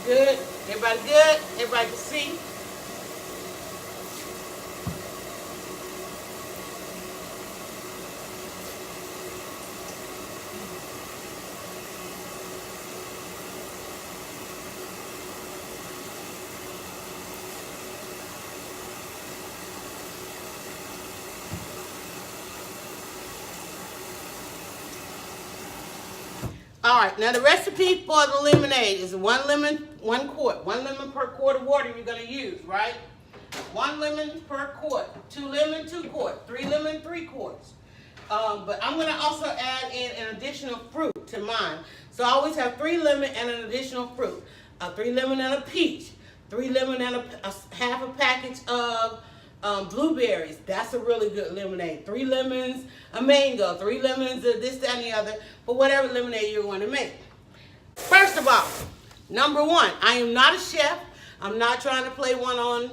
Good. Everybody good? Everybody can see? All right, now the recipe for the lemonade is 1 lemon, 1 quart. 1 lemon per quart of water you're gonna use, right? 1 lemon per quart. 2 lemon, 2 quarts. 3 lemon, 3 quarts. But I'm gonna also add in an additional fruit to mine. So I always have 3 lemon and an additional fruit. 3 lemon and a peach. 3 lemon and half a package of blueberries. That's a really good lemonade. 3 lemons, a mango. 3 lemons, this, that, and the other, for whatever lemonade you're going to make. First of all, number 1, I am not a chef. I'm not trying to play one on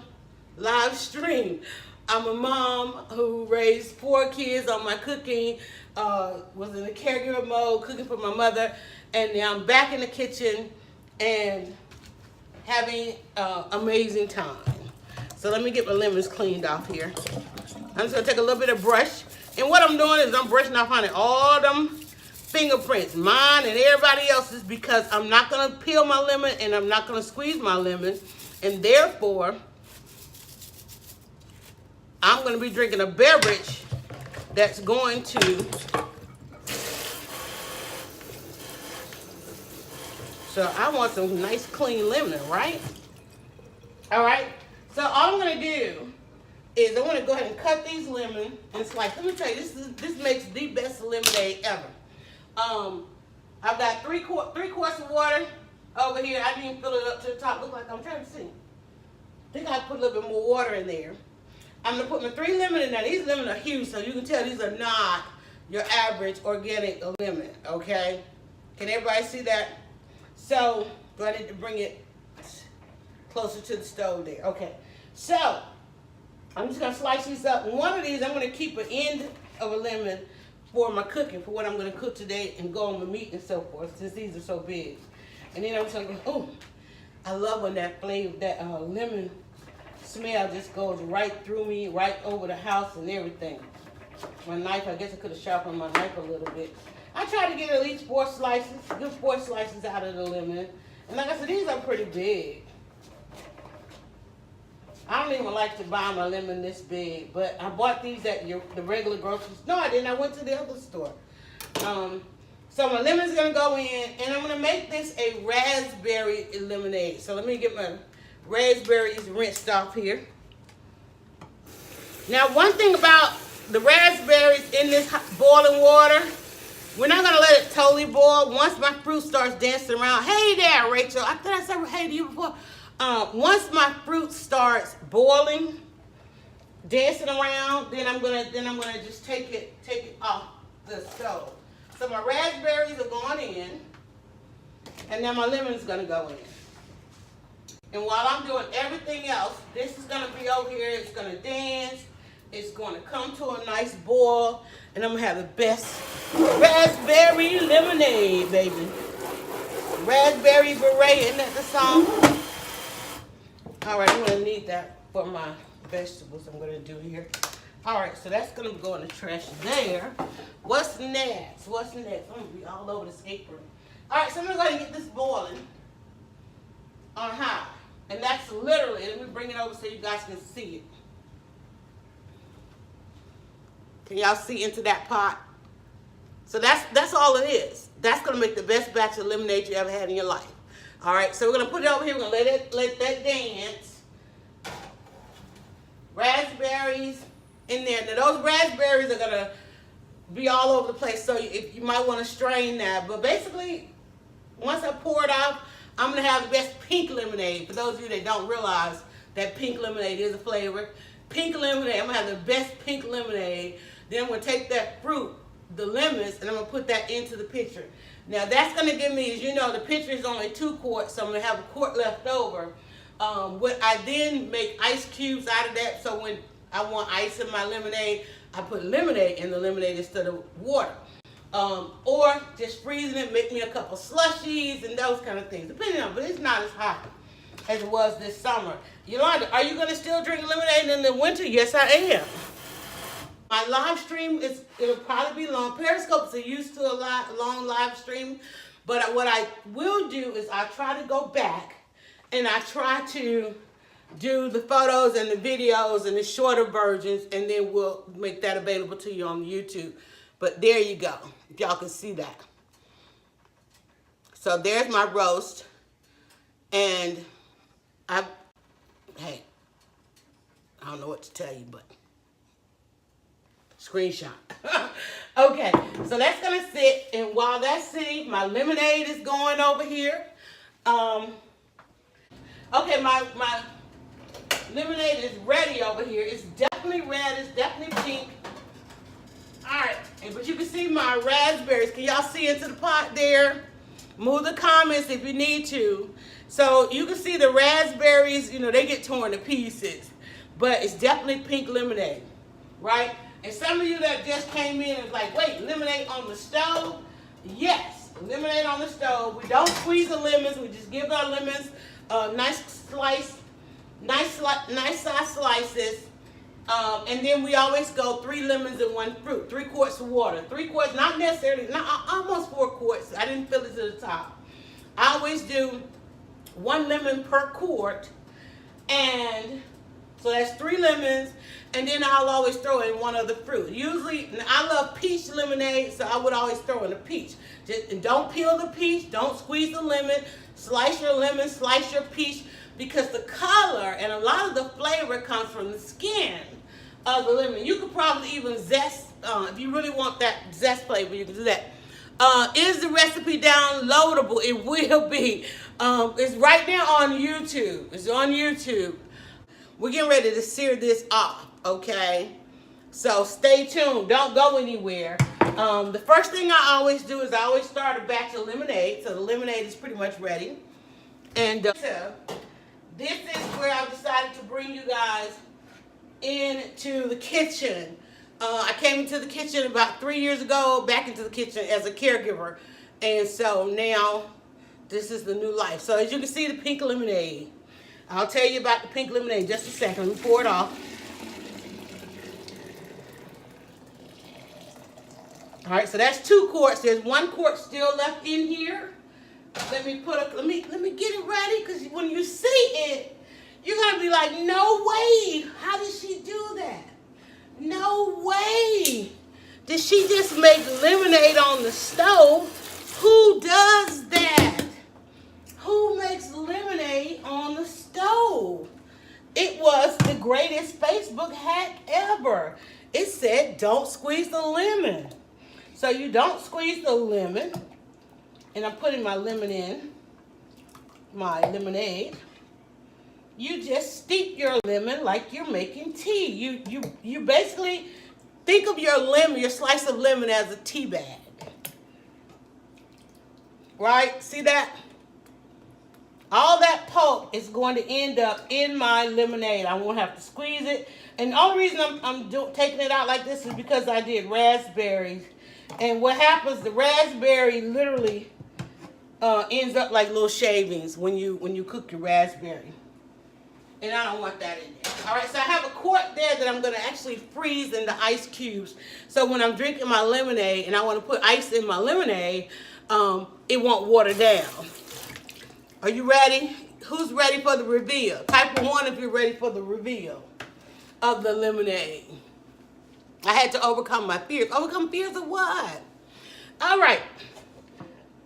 live stream. I'm a mom who raised 4 kids on my cooking, was in a caregiver mode, cooking for my mother, and now I'm back in the kitchen and having amazing time. So let me get my lemons cleaned off here. I'm just gonna take a little bit of brush. And what I'm doing is I'm brushing off on all them fingerprints, mine and everybody else's, because I'm not gonna peel my lemon and I'm not gonna squeeze my lemon. And therefore, I'm gonna be drinking a beverage that's going to, so I want some nice clean lemon, right? All right. So all I'm gonna do is I want to go ahead and cut these lemons and slice. Let me tell you, this makes the best lemonade ever. I've got 3 quarts of water over here. I didn't even fill it up to the top. Look like I'm trying to see. I think I put a little bit more water in there. I'm gonna put my 3 lemons in there. These lemons are huge, so you can tell these are not your average organic lemon. Okay? Can everybody see that? So do I need to bring it closer to the stove there? Okay. So I'm just gonna slice these up. One of these I'm gonna keep an end of a lemon for my cooking, for what I'm gonna cook today and go on my meat and so forth, since these are so big. And then I'm just gonna go, oh, I love when that flavor, that lemon smell just goes right through me, right over the house and everything. My knife, I guess I could have sharpened my knife a little bit. I try to get at least 4 slices, good 4 slices out of the lemon. And like I said, these are pretty big. I don't even like to buy my lemon this big, but I bought these at the regular grocery store. No, I didn't. I went to the other store. So my lemon's going to go in, and I'm going to make this a raspberry lemonade. So let me get my raspberries rinsed off here. Now, one thing about the raspberries in this boiling water, we're not going to let it totally boil. Once my fruit starts dancing around, hey there, Rachel. I thought I said hey to you before. Once my fruit starts boiling, dancing around, then I'm gonna just take it off the stove. So my raspberries are going in, and then my lemon is gonna go in. And while I'm doing everything else, this is gonna be over here. It's gonna dance. It's gonna come to a nice boil, and I'm gonna have the best raspberry lemonade, baby. Raspberry beret, isn't that the song? All right, I'm gonna need that for my vegetables I'm gonna do here. All right, so that's gonna go in the trash there. What's next? What's next? I'm gonna be all over this apron. All right, so I'm gonna go ahead and get this boiling on high. And that's literally, let me bring it over so you guys can see it. Can y'all see into that pot? So that's all it is. That's gonna make the best batch of lemonade you ever had in your life. All right, so we're gonna put it over here. We're gonna let that dance. Raspberries in there. Now those raspberries are gonna be all over the place, so you might want to strain that. But basically, once I pour it out, I'm gonna have the best pink lemonade. For those of you that don't realize that pink lemonade is a flavor, pink lemonade. I'm gonna have the best pink lemonade. Then I'm gonna take that fruit, the lemons, and I'm gonna put that into the pitcher. Now that's gonna give me, as you know, the pitcher is only 2 quarts, so I'm gonna have a quart left over. What I then make ice cubes out of that, so when I want ice in my lemonade, I put lemonade in the lemonade instead of water. Or just freezing it, make me a couple slushies and those kind of things, depending on, but it's not as hot as it was this summer. Yolanda, are you going to still drink lemonade in the winter? Yes, I am. My live stream, it'll probably be long. Periscope's are used to a long live stream, but what I will do is I try to go back and I try to do the photos and the videos and the shorter versions, and then we'll make that available to you on YouTube. But there you go, if y'all can see that. So there's my roast, and hey, I don't know what to tell you, but screenshot. Okay, so that's gonna sit, and while that's sitting, my lemonade is going over here. Okay, my lemonade is ready over here. It's definitely red, it's definitely pink. All right, but you can see my raspberries. Can y'all see into the pot there? Move the comments if you need to. So you can see the raspberries, you know, they get torn to pieces, but it's definitely pink lemonade, right? And some of you that just came in and was like, wait, lemonade on the stove? Yes, lemonade on the stove. We don't squeeze the lemons. We just give our lemons a nice slice, nice size slices. And then we always go 3 lemons and 1 fruit, 3 quarts of water. 3 quarts, not necessarily, almost 4 quarts. I didn't fill it to the top. I always do 1 lemon per quart, and so that's 3 lemons, and then I'll always throw in 1 other fruit. Usually, I love peach lemonade, so I would always throw in a peach. Just don't peel the peach, don't squeeze the lemon, slice your lemon, slice your peach, because the color and a lot of the flavor comes from the skin of the lemon. You could probably even zest, if you really want that zest flavor, you can do that. Is the recipe downloadable? It will be. It's right now on YouTube. It's on YouTube. We're getting ready to sear this off, okay? So stay tuned. Don't go anywhere. The first thing I always do is I always start a batch of lemonade. So the lemonade is pretty much ready. And this is where I've decided to bring you guys into the kitchen. I came into the kitchen about 3 years ago, back into the kitchen as a caregiver. And so now this is the new life. So as you can see, the pink lemonade. I'll tell you about the pink lemonade in just a second. Let me pour it off. All right, so that's 2 quarts. There's 1 quart still left in here. Let me get it ready, because when you see it, you're gonna be like, no way. How did she do that? No way. Did she just make lemonade on the stove? Who does that? Who makes lemonade on the stove? It was the greatest Facebook hack ever. It said, don't squeeze the lemon. So you don't squeeze the lemon. And I'm putting my lemon in my lemonade. You just steep your lemon like you're making tea. You basically think of your lemon, your slice of lemon, as a tea bag. Right? See that? All that pulp is going to end up in my lemonade. I won't have to squeeze it. And the only reason I'm taking it out like this is because I did raspberries. And what happens, the raspberry literally ends up like little shavings when you cook your raspberry. And I don't want that in there. All right, so I have a quart there that I'm going to actually freeze in the ice cubes. So when I'm drinking my lemonade and I want to put ice in my lemonade, it won't water down. Are you ready? Who's ready for the reveal? Type 1 if you're ready for the reveal of the lemonade. I had to overcome my fears. Overcome fears of what? All right.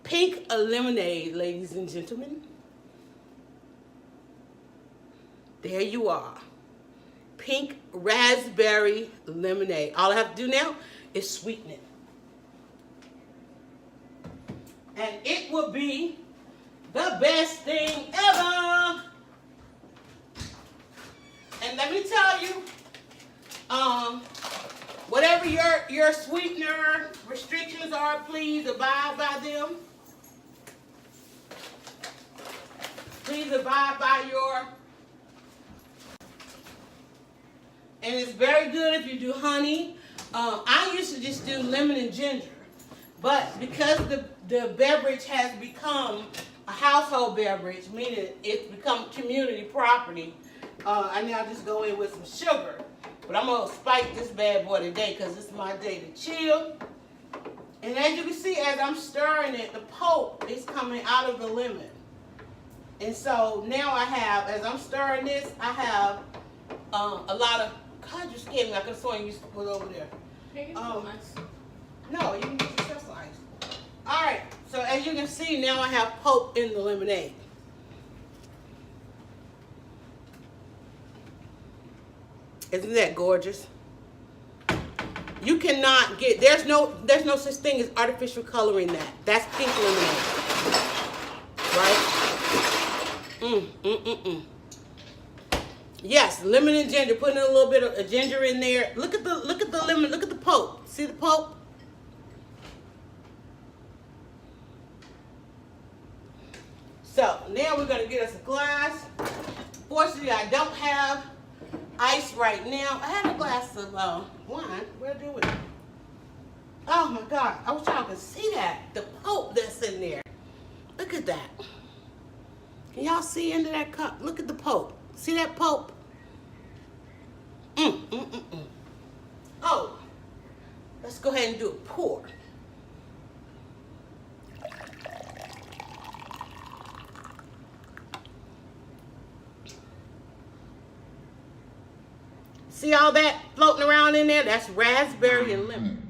Pink lemonade, ladies and gentlemen. There you are. Pink raspberry lemonade. All I have to do now is sweeten it. And it will be the best thing ever. And let me tell you, whatever your sweetener restrictions are, please abide by them. Please abide by your. And it's very good if you do honey. I used to just do lemon and ginger. But because the beverage has become a household beverage, meaning it's become community property, I now just go in with some sugar. But I'm going to spike this bad boy today because it's my day to chill. And as you can see, as I'm stirring it, the pulp is coming out of the lemon. And so now I have, as I'm stirring this, I have a lot of, God, you scared me. I could have sworn you used to put over there. No, you can get yourself some ice. All right, so as you can see, now I have pulp in the lemonade. Isn't that gorgeous? You cannot get, there's no such thing as artificial color in that. That's pink lemonade. Right? Yes, lemon and ginger. Putting a little bit of ginger in there. Look at the lemon. Look at the pulp. See the pulp? So now we're gonna get us a glass. Fortunately, I don't have ice right now. I had a glass of wine. Where'd I do it? Oh my God! I wish y'all could see that. The pulp that's in there. Look at that. Can y'all see into that cup? Look at the pulp. See that pulp? Oh, let's go ahead and do a pour. See all that floating around in there? That's raspberry and lemon.